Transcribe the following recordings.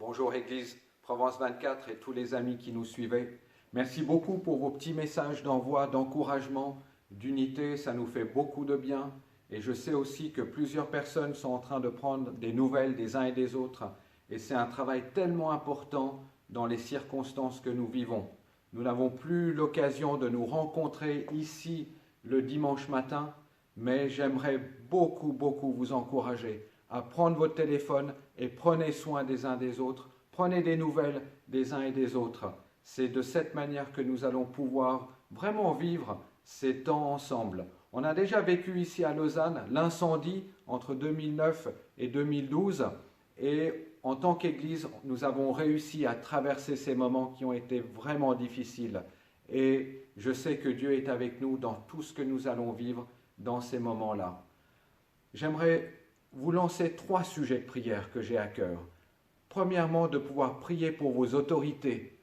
Bonjour Église Provence 24 et tous les amis qui nous suivaient. Merci beaucoup pour vos petits messages d'envoi, d'encouragement, d'unité, ça nous fait beaucoup de bien. Et je sais aussi que plusieurs personnes sont en train de prendre des nouvelles des uns et des autres. Et c'est un travail tellement important dans les circonstances que nous vivons. Nous n'avons plus l'occasion de nous rencontrer ici le dimanche matin, mais j'aimerais beaucoup vous encourager à prendre votre téléphone et prenez soin des uns des autres, prenez des nouvelles des uns et des autres. C'est de cette manière que nous allons pouvoir vraiment vivre ces temps ensemble. On a déjà vécu ici à Lausanne l'incendie entre 2009 et 2012 et en tant qu'Église, nous avons réussi à traverser ces moments qui ont été vraiment difficiles. Et je sais que Dieu est avec nous dans tout ce que nous allons vivre dans ces moments-là. J'aimerais vous lancer 3 sujets de prière que j'ai à cœur. Premièrement, de pouvoir prier pour vos autorités,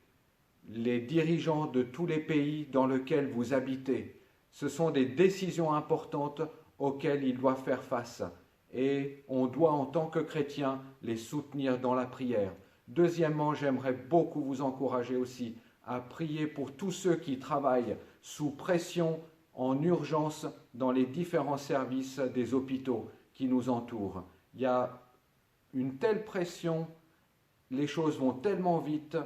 les dirigeants de tous les pays dans lesquels vous habitez. Ce sont des décisions importantes auxquelles ils doivent faire face et on doit en tant que chrétiens les soutenir dans la prière. Deuxièmement, j'aimerais beaucoup vous encourager aussi à prier pour tous ceux qui travaillent sous pression en urgence dans les différents services des hôpitaux qui nous entourent. Il y a une telle pression, les choses vont tellement vite,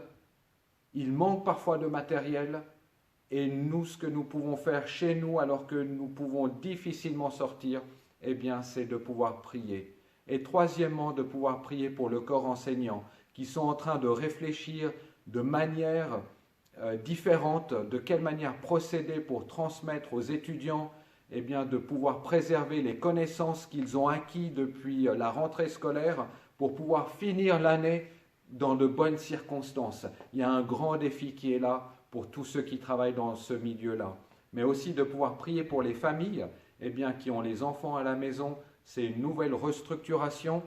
il manque parfois de matériel et nous, ce que nous pouvons faire chez nous alors que nous pouvons difficilement sortir, eh bien, c'est de pouvoir prier. Et troisièmement, de pouvoir prier pour le corps enseignant qui sont en train de réfléchir de manière différente, de quelle manière procéder pour transmettre aux étudiants eh bien, de pouvoir préserver les connaissances qu'ils ont acquises depuis la rentrée scolaire pour pouvoir finir l'année dans de bonnes circonstances. Il y a un grand défi qui est là pour tous ceux qui travaillent dans ce milieu-là. Mais aussi de pouvoir prier pour les familles eh bien, qui ont les enfants à la maison. C'est une nouvelle restructuration,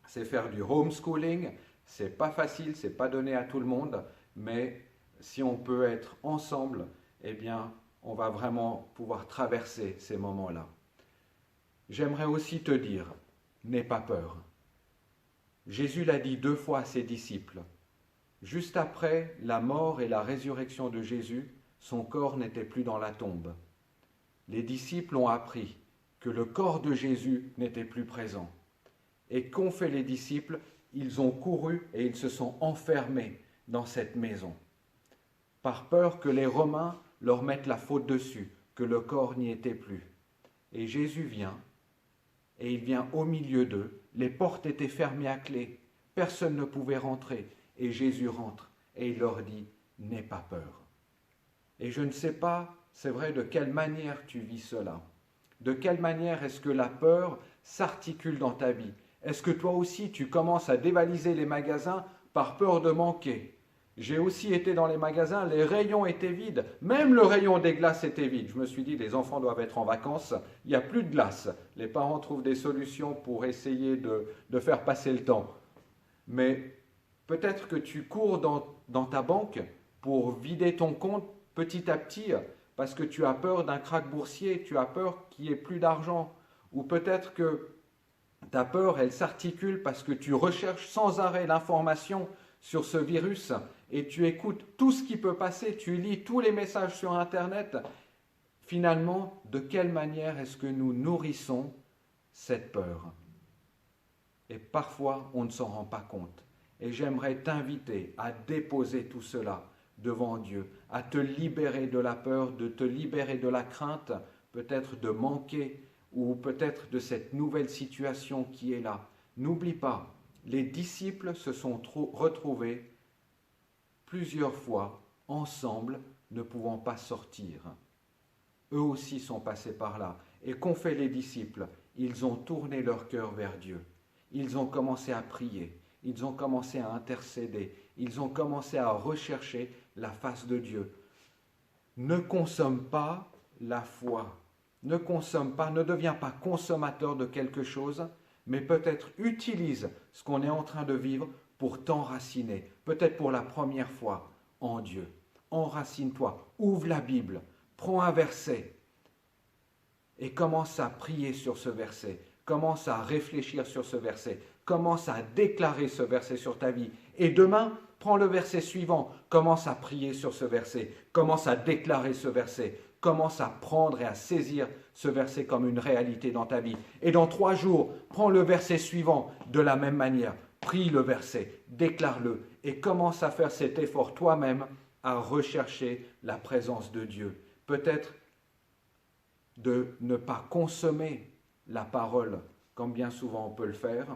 c'est faire du homeschooling. C'est pas facile, c'est pas donné à tout le monde, mais si on peut être ensemble, eh bien, on va vraiment pouvoir traverser ces moments-là. J'aimerais aussi te dire, n'aie pas peur. Jésus l'a dit 2 fois à ses disciples. Juste après la mort et la résurrection de Jésus, son corps n'était plus dans la tombe. Les disciples ont appris que le corps de Jésus n'était plus présent. Et qu'ont fait les disciples? Ils ont couru et ils se sont enfermés dans cette maison, par peur que les Romains leur mettent la faute dessus, que le corps n'y était plus. Et Jésus vient, et il vient au milieu d'eux. Les portes étaient fermées à clé, personne ne pouvait rentrer, et Jésus rentre, et il leur dit, n'aie pas peur. Et je ne sais pas, c'est vrai, de quelle manière tu vis cela. De quelle manière est-ce que la peur s'articule dans ta vie? Est-ce que toi aussi tu commences à dévaliser les magasins par peur de manquer? J'ai aussi été dans les magasins, les rayons étaient vides, même le rayon des glaces était vide. Je me suis dit, les enfants doivent être en vacances, il n'y a plus de glace. Les parents trouvent des solutions pour essayer de faire passer le temps. Mais peut-être que tu cours dans ta banque pour vider ton compte petit à petit parce que tu as peur d'un krach boursier, tu as peur qu'il n'y ait plus d'argent. Ou peut-être que ta peur, elle s'articule parce que tu recherches sans arrêt l'information sur ce virus et tu écoutes tout ce qui peut passer, tu lis tous les messages sur Internet. Finalement, de quelle manière est-ce que nous nourrissons cette peur? Et parfois, on ne s'en rend pas compte. Et j'aimerais t'inviter à déposer tout cela devant Dieu, à te libérer de la peur, de te libérer de la crainte, peut-être de manquer ou peut-être de cette nouvelle situation qui est là. N'oublie pas, les disciples se sont retrouvés plusieurs fois ensemble, ne pouvant pas sortir. Eux aussi sont passés par là. Et qu'ont fait les disciples? Ils ont tourné leur cœur vers Dieu. Ils ont commencé à prier. Ils ont commencé à intercéder. Ils ont commencé à rechercher la face de Dieu. Ne consomme pas la foi. Ne consomme pas, ne deviens pas consommateur de quelque chose, mais peut-être utilise ce qu'on est en train de vivre pour t'enraciner, peut-être pour la première fois en Dieu. Enracine-toi, ouvre la Bible, prends un verset et commence à prier sur ce verset, commence à réfléchir sur ce verset, commence à déclarer ce verset sur ta vie. Et demain, prends le verset suivant, commence à prier sur ce verset, commence à déclarer ce verset, commence à prendre et à saisir ce verset comme une réalité dans ta vie. Et dans 3 jours, prends le verset suivant de la même manière, prie le verset, déclare-le et commence à faire cet effort toi-même à rechercher la présence de Dieu. Peut-être de ne pas consommer la parole comme bien souvent on peut le faire.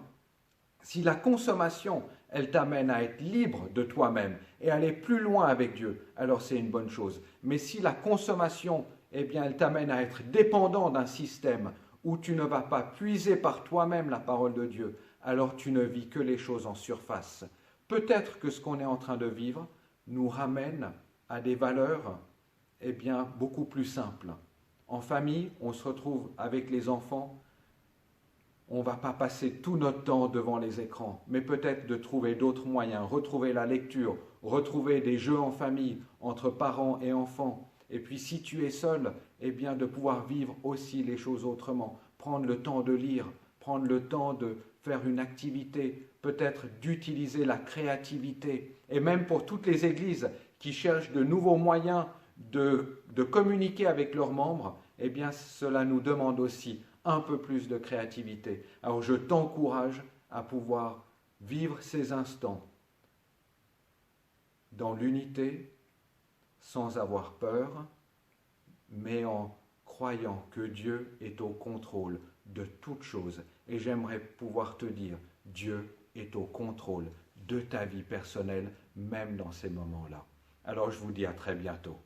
Si la consommation, elle t'amène à être libre de toi-même et aller plus loin avec Dieu, alors c'est une bonne chose. Mais si la consommation, eh bien, elle t'amène à être dépendant d'un système où tu ne vas pas puiser par toi-même la parole de Dieu, alors tu ne vis que les choses en surface. Peut-être que ce qu'on est en train de vivre nous ramène à des valeurs, eh bien, beaucoup plus simples. En famille, on se retrouve avec les enfants. On ne va pas passer tout notre temps devant les écrans, mais peut-être de trouver d'autres moyens, retrouver la lecture, retrouver des jeux en famille entre parents et enfants. Et puis si tu es seul, eh bien de pouvoir vivre aussi les choses autrement. Prendre le temps de lire, prendre le temps de faire une activité, peut-être d'utiliser la créativité. Et même pour toutes les églises qui cherchent de nouveaux moyens de communiquer avec leurs membres, eh bien cela nous demande aussi un peu plus de créativité. Alors je t'encourage à pouvoir vivre ces instants dans l'unité, sans avoir peur, mais en croyant que Dieu est au contrôle de toutes choses. Et j'aimerais pouvoir te dire, Dieu est au contrôle de ta vie personnelle, même dans ces moments-là. Alors je vous dis à très bientôt.